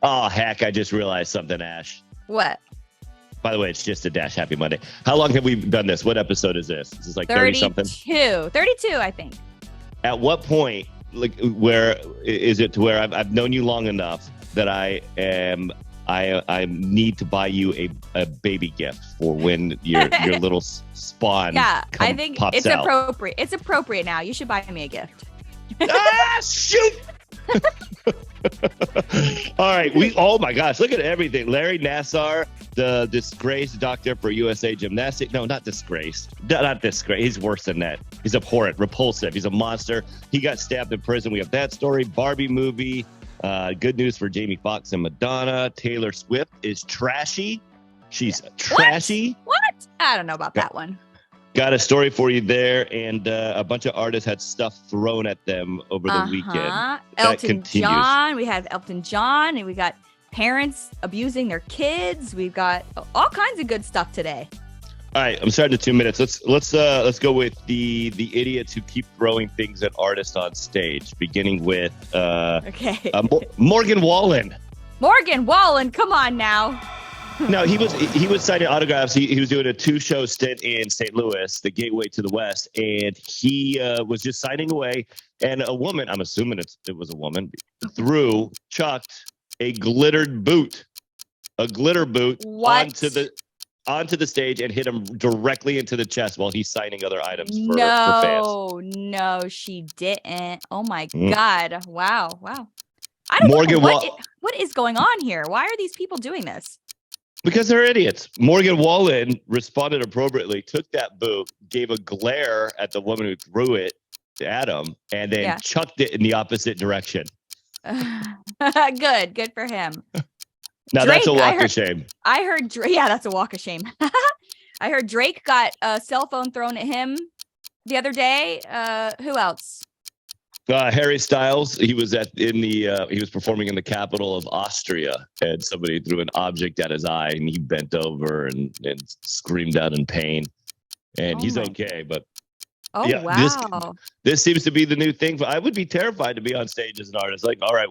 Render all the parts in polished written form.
Oh, heck, I just realized something, Ash. What? By the way, it's just a dash. Happy Monday. How long have we done this? What episode is this? This is like 30-something? 32, I think. At what point, like, where is it to where I've known you long enough that I need to buy you a baby gift for when your little spawn I think pops it's out. appropriate. It's appropriate now. You should buy me a gift. Shoot! All right, oh my gosh, look at everything. Larry Nassar, the disgraced doctor for USA Gymnastics. No, not disgraced. Not disgraced. He's worse than that. He's abhorrent, repulsive. He's a monster. He got stabbed in prison. We have that story. Barbie movie. Good news for Jamie Foxx and Madonna. Taylor Swift is trashy. She's trashy. What? I don't know about that one. Got a story for you there, and a bunch of artists had stuff thrown at them over the weekend. Elton John. We have Elton John, and we got parents abusing their kids. We've got all kinds of good stuff today. All right, I'm starting in 2 minutes. Let's go with the idiots who keep throwing things at artists on stage. Beginning with Morgan Wallen. Morgan Wallen, come on now. No, he was signing autographs. He was doing a 2-show stint in St. Louis, the gateway to the West, and he was just signing away. And a woman, I'm assuming it was a woman, chucked a glitter boot onto the stage and hit him directly into the chest while he's signing other items for fans. No, she didn't. Oh my God! Wow. I don't know what is going on here. Why are these people doing this? Because they're idiots. Morgan Wallen responded appropriately, took that boot, gave a glare at the woman who threw it at him, and then chucked it in the opposite direction. Good for him. Now Drake, that's a walk of shame. I heard Drake. Yeah, that's a walk of shame. I heard Drake got a cell phone thrown at him the other day. Who else? Harry Styles. He was he was performing in the capital of Austria, and somebody threw an object at his eye, and he bent over and screamed out in pain. And he's okay, but wow. This seems to be the new thing. I would be terrified to be on stage as an artist. Like, all right,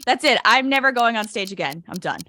That's it. I'm never going on stage again. I'm done.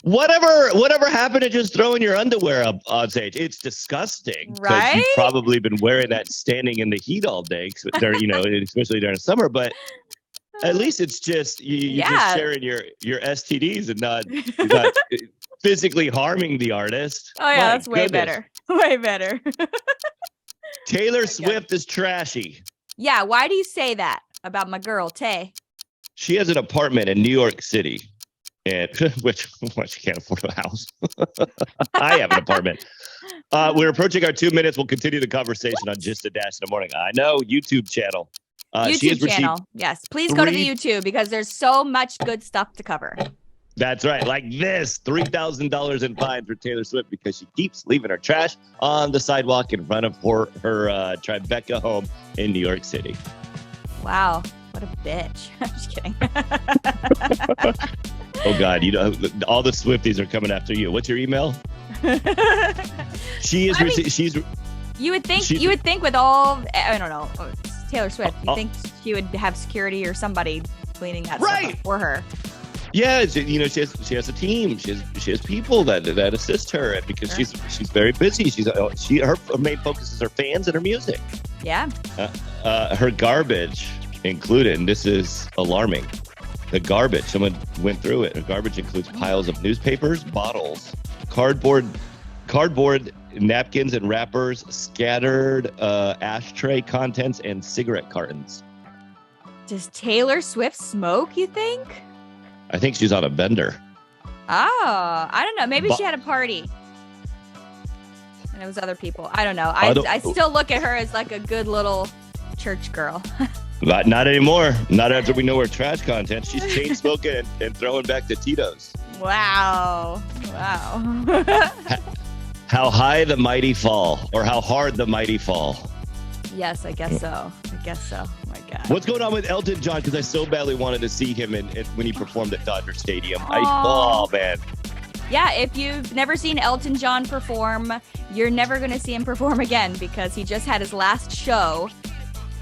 Whatever happened to just throwing your underwear up on stage? It's disgusting. Right? You've probably been wearing that standing in the heat all day, especially during summer. But at least it's just you're just sharing your STDs and not physically harming the artist. Oh yeah, that's way better. Way better. Taylor Swift is trashy. Yeah, why do you say that about my girl Tay? She has an apartment in New York City, and which she can't afford a house. I have an apartment. We're approaching our 2 minutes. We'll continue the conversation on Just a Dash in the Morning. I know, YouTube channel. YouTube channel. Yes, please go to the YouTube because there's so much good stuff to cover. That's right. Like this, $3,000 in fines for Taylor Swift because she keeps leaving her trash on the sidewalk in front of her Tribeca home in New York City. Wow. What a bitch. I'm just kidding. Oh, God. All the Swifties are coming after you. What's your email? You would think with all, I don't know, Taylor Swift, you think she would have security or somebody cleaning that stuff up for her. Yeah, she has a team. She has people that assist her because she's very busy. Her main focus is her fans and her music. Yeah. Her garbage included, and this is alarming. The garbage, someone went through it. Her garbage includes piles of newspapers, bottles, cardboard napkins and wrappers, scattered ashtray contents, and cigarette cartons. Does Taylor Swift smoke, you think? I think she's on a bender. Oh, I don't know. Maybe she had a party. And it was other people. I don't know. I still look at her as like a good little church girl. Not anymore. Not after we know her trash content. She's chain smoking and throwing back the Tito's. Wow. How high the mighty fall, or how hard the mighty fall. Yes, I guess so. Oh my God. What's going on with Elton John? Because I so badly wanted to see him when he performed at Dodger Stadium. Man. Yeah, if you've never seen Elton John perform, you're never going to see him perform again because he just had his last show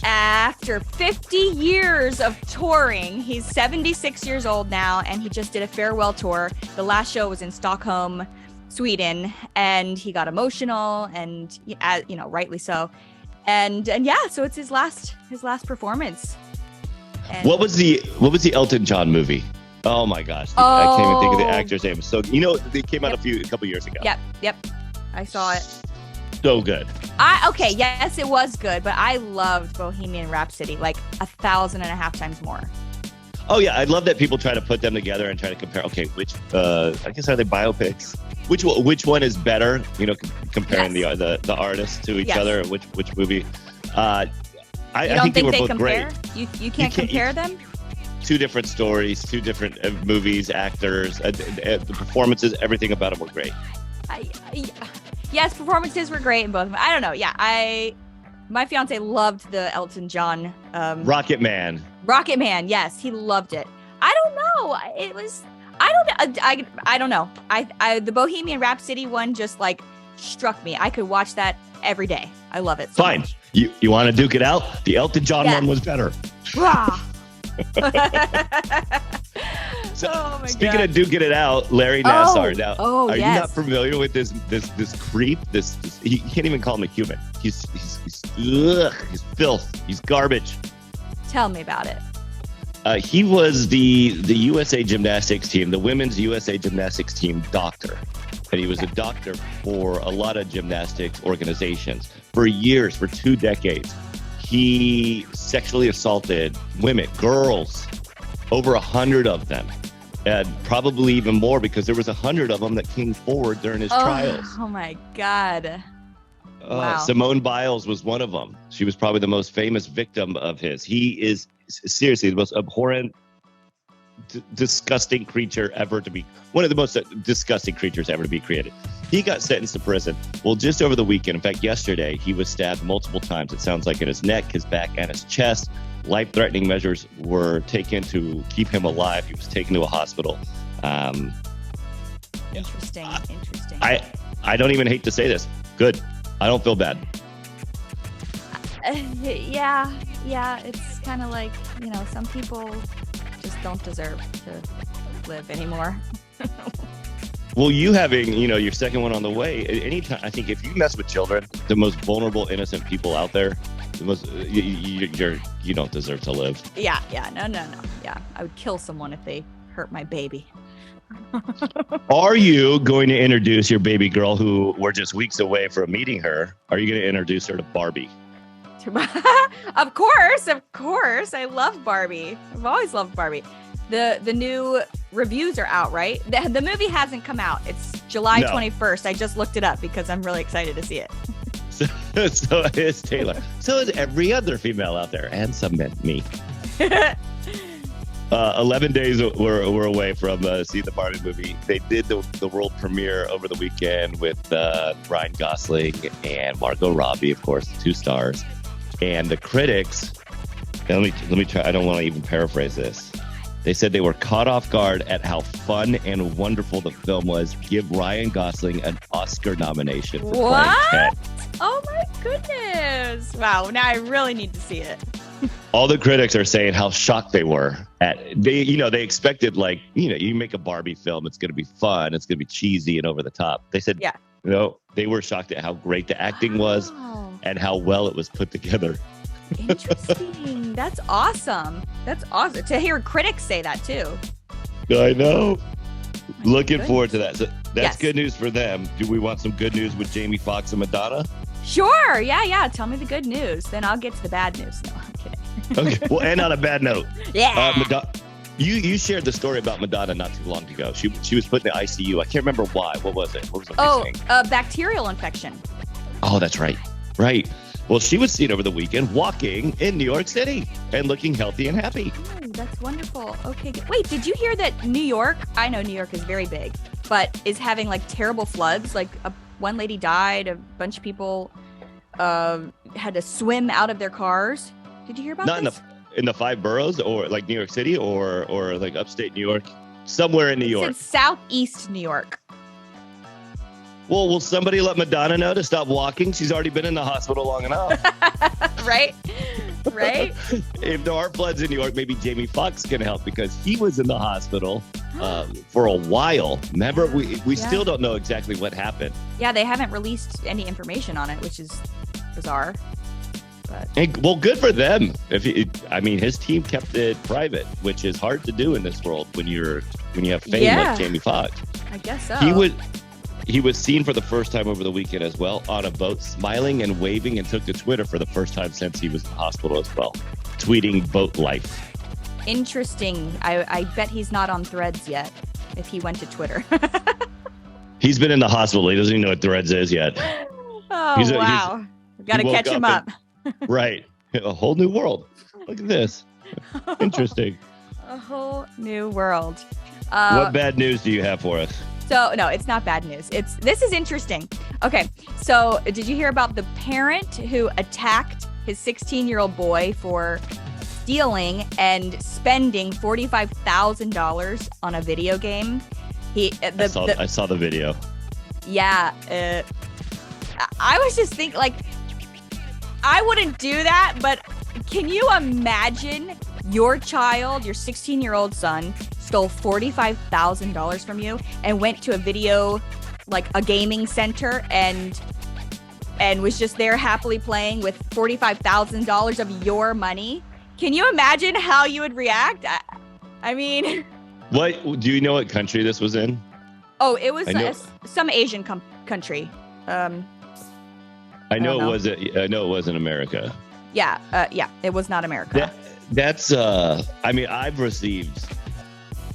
after 50 years of touring, he's 76 years old now, and he just did a farewell tour. The last show was in Stockholm, Sweden, and he got emotional, and rightly so. And yeah, so it's his last performance. And what was the Elton John movie? Oh my gosh, I can't even think of the actor's name. So they came out a couple years ago. Yep, I saw it. So good. Yes, it was good, but I loved Bohemian Rhapsody like 1,500 times more. Oh yeah, I love that people try to put them together and try to compare. Okay, which I guess are they biopics? Which one is better? Comparing the artists to each other. Which movie? I think they were both compare? great. You can't compare them. Two different stories, two different movies, actors, the performances, everything about them were great. Yes, performances were great in both of them. I don't know. Yeah, my fiance loved the Elton John. Rocket Man. Yes, he loved it. I don't know. I don't know. The Bohemian Rhapsody one just like struck me. I could watch that every day. I love it so Fine. much. You want to duke it out? The Elton John one was better. Speaking of duking it out, Larry Nassar. Are you not familiar with this creep? This he can't even call him a human. He's filth. He's garbage. Tell me about it. He was the USA Gymnastics team, the women's USA Gymnastics team doctor. And he was a doctor for a lot of gymnastics organizations for years, for 2 decades. He sexually assaulted women, girls, over 100 of them. And probably even more because there was 100 of them that came forward during his trials. Oh my God. Wow. Simone Biles was one of them. She was probably the most famous victim of his. He is seriously the most abhorrent, disgusting creature ever to be, one of the most disgusting creatures ever to be created. He got sentenced to prison. Well, just over the weekend, in fact, yesterday, he was stabbed multiple times. It sounds like in his neck, his back, and his chest. Life-threatening measures were taken to keep him alive. He was taken to a hospital. Interesting. I don't even hate to say this. Good. I don't feel bad. Yeah. It's kind of like, some people just don't deserve to live anymore. Well, you having, your second one on the way, anytime, I think if you mess with children, the most vulnerable, innocent people out there, you don't deserve to live. Yeah. No. Yeah. I would kill someone if they hurt my baby. Are you going to introduce your baby girl, who we're just weeks away from meeting her? Are you going to introduce her to Barbie? Of course. I love Barbie. I've always loved Barbie. The new reviews are out, right? The movie hasn't come out. It's July 21st. I just looked it up because I'm really excited to see it. So is Taylor. So is every other female out there, and some men, me. 11 days we're away from seeing the Barbie movie. They did the world premiere over the weekend with Ryan Gosling and Margot Robbie, of course, 2 stars. And the critics, let me try. I don't want to even paraphrase this. They said they were caught off guard at how fun and wonderful the film was. Give Ryan Gosling an Oscar nomination for playing Ken. Oh my goodness. Wow. Now I really need to see it. All the critics are saying how shocked they were they expected, like, you make a Barbie film, it's going to be fun, it's going to be cheesy and over the top. They said, they were shocked at how great the acting was and how well it was put together. Interesting. That's awesome. To hear critics say that too. I know. Looking forward to that. So that's good news for them. Do we want some good news with Jamie Foxx and Madonna? Sure. Yeah. Tell me the good news. Then I'll get to the bad news. No, I'm kidding. Okay. We'll end on a bad note. Yeah. You shared the story about Madonna not too long ago. She was put in the ICU. I can't remember why. What was it? What was the thing? Bacterial infection. Oh, that's right. Right. Well, she was seen over the weekend walking in New York City and looking healthy and happy. Oh, that's wonderful. Okay. Wait, did you hear that New York, I know New York is very big, but is having like terrible floods? Like one lady died, a bunch of people had to swim out of their cars. Did you hear about this? Not in the 5 boroughs, or like New York City, or like upstate New York, somewhere in New York. It's in southeast New York. Well, will somebody let Madonna know to stop walking? She's already been in the hospital long enough. Right? Right? If there are floods in New York, maybe Jamie Foxx can help because he was in the hospital for a while. Remember, we still don't know exactly what happened. Yeah, they haven't released any information on it, which is bizarre. But Well, good for them. His team kept it private, which is hard to do in this world when you have fame like Jamie Foxx. I guess so. He was seen for the first time over the weekend as well on a boat, smiling and waving, and took to Twitter for the first time since he was in the hospital as well, tweeting boat life. Interesting. I bet he's not on Threads yet if he went to Twitter. He's been in the hospital. He doesn't even know what Threads is yet. Oh, wow. Got to catch him up. Right. A whole new world. Look at this. Interesting. A whole new world. What bad news do you have for us? So, no, it's not bad news. This is interesting. Okay, so did you hear about the parent who attacked his 16-year-old boy for stealing and spending $45,000 on a video game? I saw the video. Yeah. I was just thinking, like, I wouldn't do that, but can you imagine your child, your 16-year-old son, stole $45,000 from you and went to a gaming center and was just there happily playing with $45,000 of your money? Can you imagine how you would react? I mean, what do you know what country this was in? Oh, it was some Asian country. I know it wasn't America. Yeah, it was not America. I've received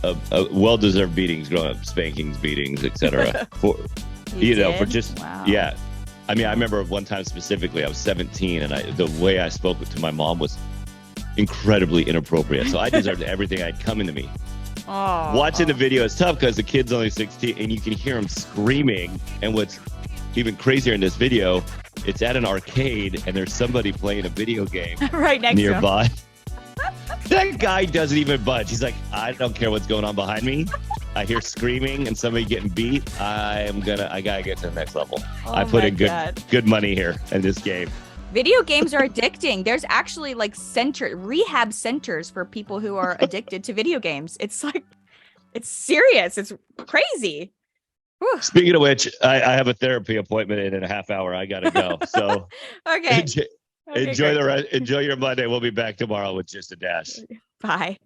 a well-deserved beatings growing up, spankings, beatings, etc. For just wow. Yeah. I remember one time specifically, I was 17, and the way I spoke to my mom was incredibly inappropriate. So I deserved everything I'd coming to me. Watching the video is tough because the kid's only 16, and you can hear him screaming. And what's even crazier in this video, it's at an arcade, and there's somebody playing a video game right next nearby. to him. That guy doesn't even budge. He's like, I don't care what's going on behind me. I hear screaming and somebody getting beat. I gotta get to the next level. I put in good money here in this game. Video games are addicting. There's actually rehab centers for people who are addicted to video games. It's serious. It's crazy. Whew. Speaking of which, I have a therapy appointment in a half hour. I gotta go. So okay. Enjoy your Monday. We'll be back tomorrow with Just a Dash. Bye.